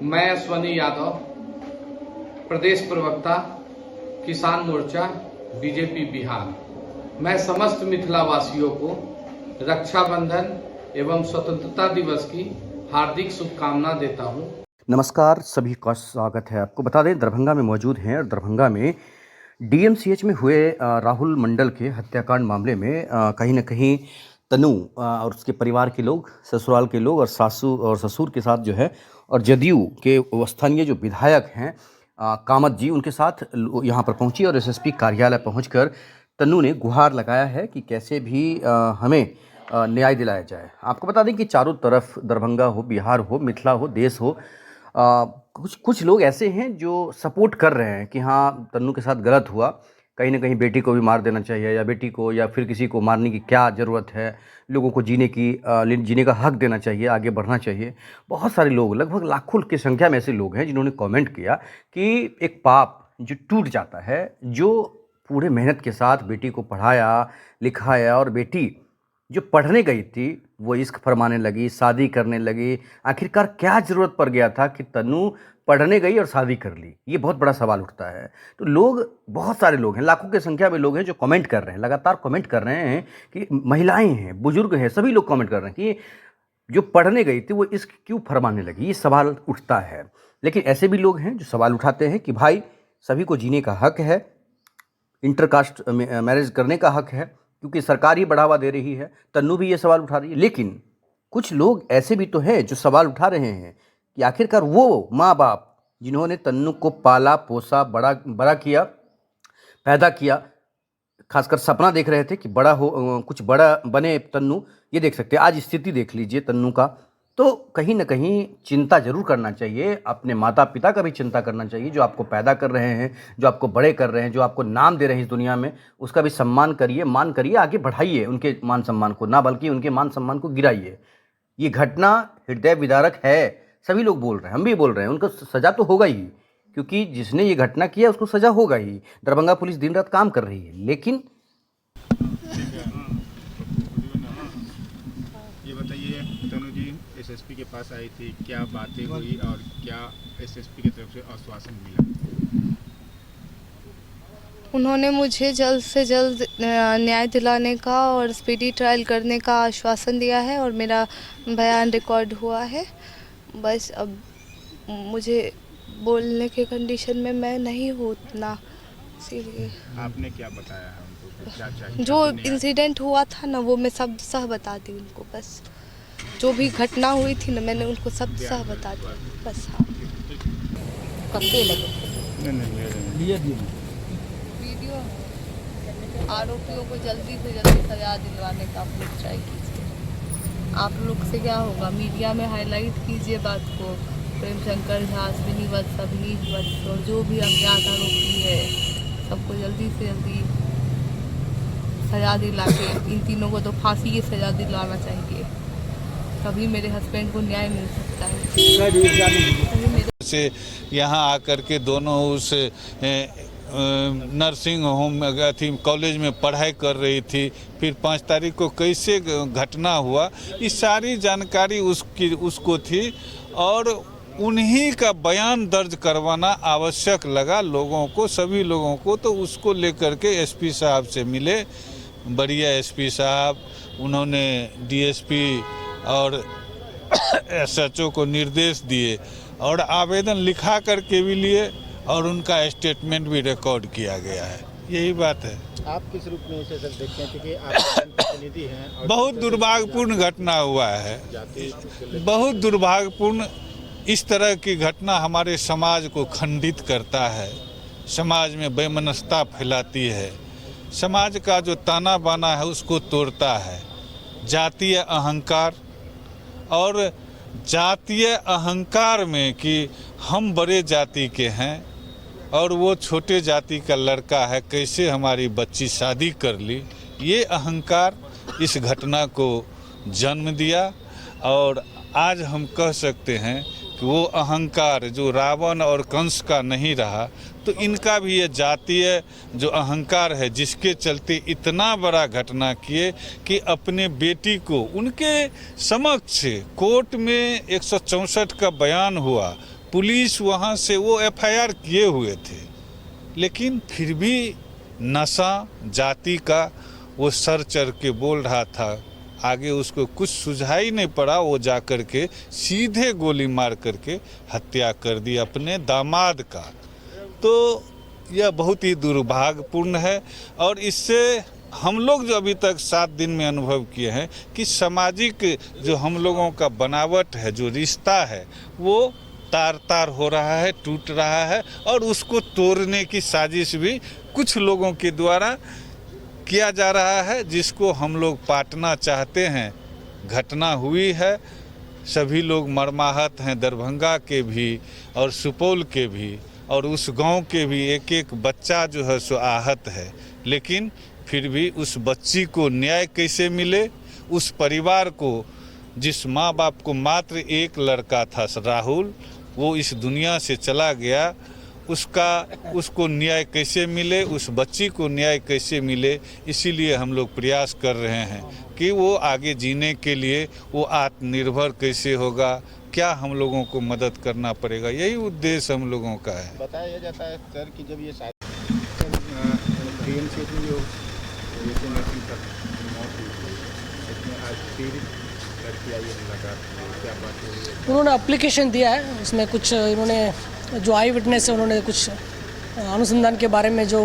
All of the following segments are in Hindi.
मैं अश्वनी यादव, प्रदेश प्रवक्ता किसान मोर्चा बीजेपी बिहार। मैं समस्त मिथिला वासियों को रक्षाबंधन एवं स्वतंत्रता दिवस की हार्दिक शुभकामना देता हूं। नमस्कार, सभी का स्वागत है। आपको बता दें, दरभंगा में मौजूद हैं और दरभंगा में डीएमसीएच में हुए राहुल मंडल के हत्याकांड मामले में कहीं न कहीं तनु और उसके परिवार के लोग, ससुराल के लोग और सासू और ससुर के साथ जो है, और जदयू के स्थानीय जो विधायक हैं कामत जी, उनके साथ यहाँ पर पहुंची और एसएसपी कार्यालय पहुंचकर तनु ने गुहार लगाया है कि कैसे भी हमें न्याय दिलाया जाए। आपको बता दें कि चारों तरफ दरभंगा हो, बिहार हो, मिथिला हो, देश हो, कुछ लोग ऐसे हैं जो सपोर्ट कर रहे हैं कि हाँ, तन्नू के साथ गलत हुआ, कहीं ना कहीं बेटी को भी मार देना चाहिए, या बेटी को या फिर किसी को मारने की क्या ज़रूरत है, लोगों को जीने का हक देना चाहिए, आगे बढ़ना चाहिए। बहुत सारे लोग, लगभग लाखों की संख्या में ऐसे लोग हैं जिन्होंने कमेंट किया कि एक पाप जो टूट जाता है, जो पूरे मेहनत के साथ बेटी को पढ़ाया लिखाया और बेटी जो पढ़ने गई थी वो इश्क फरमाने लगी, शादी करने लगी। आखिरकार क्या ज़रूरत पड़ गया था कि तनु पढ़ने गई और शादी कर ली? ये बहुत बड़ा सवाल उठता है। तो लोग, बहुत सारे लोग हैं, लाखों की संख्या में लोग हैं जो कमेंट कर रहे हैं, लगातार कमेंट कर रहे हैं कि महिलाएं हैं, बुजुर्ग हैं, सभी लोग कमेंट कर रहे हैं कि जो पढ़ने गई थी वो इश्क क्यों फरमाने लगी। ये सवाल उठता है। लेकिन ऐसे भी लोग हैं जो सवाल उठाते हैं कि भाई, सभी को जीने का हक है, इंटरकास्ट मैरिज करने का हक है, क्योंकि सरकार ही बढ़ावा दे रही है। तन्नू भी ये सवाल उठा रही है। लेकिन कुछ लोग ऐसे भी तो हैं जो सवाल उठा रहे हैं कि आखिरकार वो माँ बाप जिन्होंने तन्नू को पाला पोसा, बड़ा किया, पैदा किया, खासकर सपना देख रहे थे कि बड़ा हो, कुछ बड़ा बने तन्नू, ये देख सकते हैं। आज स्थिति देख लीजिए तन्नू का। तो कहीं ना कहीं चिंता जरूर करना चाहिए, अपने माता पिता का भी चिंता करना चाहिए, जो आपको पैदा कर रहे हैं, जो आपको बड़े कर रहे हैं, जो आपको नाम दे रहे हैं इस दुनिया में, उसका भी सम्मान करिए, मान करिए, आगे बढ़ाइए उनके मान सम्मान को, ना बल्कि उनके मान सम्मान को गिराइए। ये घटना हृदय विदारक है, सभी लोग बोल रहे हैं, हम भी बोल रहे हैं। उनको सज़ा तो होगा ही, क्योंकि जिसने ये घटना किया उसको सज़ा होगा ही। दरभंगा पुलिस दिन रात काम कर रही है। लेकिन ये बताइए, तनु जी एसएसपी के पास आई थी, क्या बातें हुई और क्या एसएसपी की तरफ से आश्वासन मिला? उन्होंने मुझे जल्द से जल्द न्याय दिलाने का और स्पीडी ट्रायल करने का आश्वासन दिया है और मेरा बयान रिकॉर्ड हुआ है। बस अब मुझे बोलने के कंडीशन में मैं नहीं हूँ उतना, इसीलिए। आपने क्या बताया है उनको, क्या चाहिए? जो इंसिडेंट हुआ था ना, वो मैं सब सह बता दी उनको। बस जो भी घटना हुई थी ना, मैंने उनको सब सह बता दी। बस हाँ। वीडियो आरोपियों को जल्दी से जल्दी सजा दिलवाने का आप लोग ट्राई कीजिए। आप लोग से क्या होगा, मीडिया में हाईलाइट कीजिए बात को। प्रेमशंकर झा, अश्विनी वत्स, अभिनीश वत्स और जो भी अज्ञात आरोपी है, सबको जल्दी से जल्दी सजा दिला के, इन तीनों को तो फांसी की सजा दिलाना चाहिए, तभी मेरे हस्बैंड को न्याय मिल सकता है। से यहाँ आकर के दोनों उस नर्सिंग होम थी, कॉलेज में पढ़ाई कर रही थी, फिर 5 तारीख को कैसे घटना हुआ, ये सारी जानकारी उसको थी और उन्हीं का बयान दर्ज करवाना आवश्यक लगा लोगों को, सभी लोगों को। तो उसको लेकर के एसपी साहब से मिले, बढ़िया एसपी साहब, उन्होंने डीएसपी और एसएचओ को निर्देश दिए और आवेदन लिखा करके भी लिए और उनका स्टेटमेंट भी रिकॉर्ड किया गया है। यही बात है। आप किस रूप में इसे सर देखते हैं, क्योंकि आप जनप्रतिनिधि हैं? बहुत दुर्भाग्यपूर्ण घटना हुआ है, बहुत दुर्भाग्यपूर्ण। इस तरह की घटना हमारे समाज को खंडित करता है, समाज में वैमनस्यता फैलाती है समाज का जो ताना बाना है उसको तोड़ता है। जातीय अहंकार और जातीय अहंकार में कि हम बड़े जाति के हैं और वो छोटे जाति का लड़का है, कैसे हमारी बच्ची शादी कर ली, ये अहंकार इस घटना को जन्म दिया। और आज हम कह सकते हैं कि वो अहंकार जो रावण और कंस का नहीं रहा, तो इनका भी ये जातीय जो अहंकार है, जिसके चलते इतना बड़ा घटना किए कि अपने बेटी को उनके समक्ष कोर्ट में 164 का बयान हुआ, पुलिस वहाँ से वो FIR किए हुए थे, लेकिन फिर भी नशा जाति का वो सर चढ़ के बोल रहा था। आगे उसको कुछ सुझाई नहीं पड़ा, वो जा कर के सीधे गोली मार करके हत्या कर दी अपने दामाद का। तो यह बहुत ही दुर्भाग्यपूर्ण है और इससे हम लोग जो अभी तक 7 दिन में अनुभव किए हैं कि सामाजिक जो हम लोगों का बनावट है, जो रिश्ता है, वो तार तार हो रहा है, टूट रहा है और उसको तोड़ने की साजिश भी कुछ लोगों के द्वारा किया जा रहा है, जिसको हम लोग पाटना चाहते हैं। घटना हुई है, सभी लोग मर्माहत हैं, दरभंगा के भी और सुपौल के भी और उस गांव के भी एक एक बच्चा जो है सो आहत है। लेकिन फिर भी उस बच्ची को न्याय कैसे मिले, उस परिवार को, जिस माँ बाप को मात्र एक लड़का था राहुल, वो इस दुनिया से चला गया, उसको न्याय कैसे मिले, उस बच्ची को न्याय कैसे मिले। इसीलिए हम लोग प्रयास कर रहे हैं कि वो आगे जीने के लिए वो आत्मनिर्भर कैसे होगा, क्या हम लोगों को मदद करना पड़ेगा, यही उद्देश्य हम लोगों का है। बताया जाता है सर कि जब ये DMCH में जो नर्सिंग का मौत हुई थी, इसमें आज फिर लड़की आई है मुलाकात, क्या बात हुई है? उन्होंने एप्लीकेशन दिया है, उसमें कुछ इन्होंने जो आई विटनेस है उन्होंने कुछ अनुसंधान के बारे में जो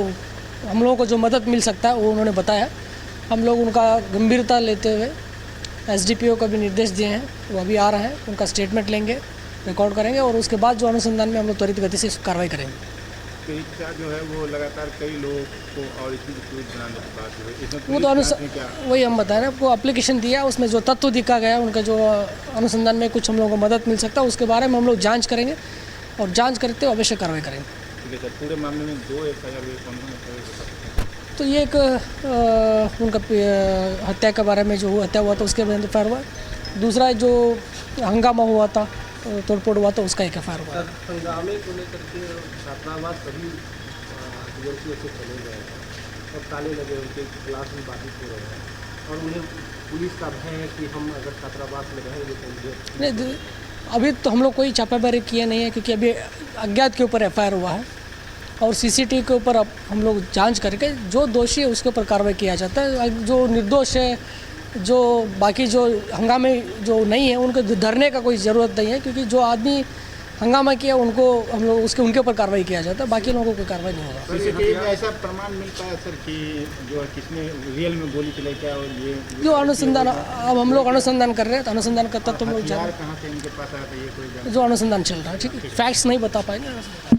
हम लोगों को जो मदद मिल सकता है वो उन्होंने बताया। हम लोग उनका गंभीरता लेते हुए SDPO को भी निर्देश दिए हैं, वो अभी आ रहे हैं, उनका स्टेटमेंट लेंगे, रिकॉर्ड करेंगे और उसके बाद जो अनुसंधान में हम लोग त्वरित गति से कार्रवाई करेंगे। परीक्षा जो है वो लगातार कई लोगों को और इसमें बनाने की बात हुई, इसमें वो तो वही हम बता रहे हैं आपको, एप्लीकेशन दिया, उसमें जो तत्व दिखा गया, उनका जो अनुसंधान में कुछ हम लोगों को मदद मिल सकता है, उसके बारे में हम लोग जांच करेंगे और जांच करते हुए अवश्य कार्रवाई करेंगे। ठीक है सर, पूरे मामले में 2 FIR हुए, कौन-कौन? तो ये एक उनका हत्या के बारे में जो हत्या हुआ था उसके बारे में FIR हुआ, दूसरा जो हंगामा हुआ था, तोड़फोड़ हुआ था, उसका एक FIR हुआ। हंगामे को लेकर के छात्रावास सभी यूनिवर्सिटियों से चले गए हैं और ताले लगे, उनके क्लास में बाधित हो रहे हैं और उन्हें पुलिस का भय है कि हम अगर छात्रावास में रहेंगे तो नहीं, अभी तो हम लोग कोई छापेमारी किए नहीं है, क्योंकि अभी अज्ञात के ऊपर FIR हुआ है और CCTV के ऊपर अब हम लोग जांच करके जो दोषी है उसके ऊपर कार्रवाई किया जाता है। जो निर्दोष है, जो बाकी जो हंगामे जो नहीं है, उनको धरने का कोई ज़रूरत नहीं है, क्योंकि जो आदमी हंगामा किया उनको हम लोग उनके ऊपर कार्रवाई किया जाता है, बाकी लोगों को कोई कार्रवाई नहीं होगा। CCTV में ऐसा प्रमाण मिल पाया सर कि जो किसने रियल में गोली चलाई, क्या? और ये जो अनुसंधान, अब हम लोग अनुसंधान कर रहे हैं, तो अनुसंधान करता तो हम लोग कहाँ से इनके पास आया था, ये कोई जो अनुसंधान चल रहा है, ठीक है, फैक्ट्स नहीं बता पाएंगे।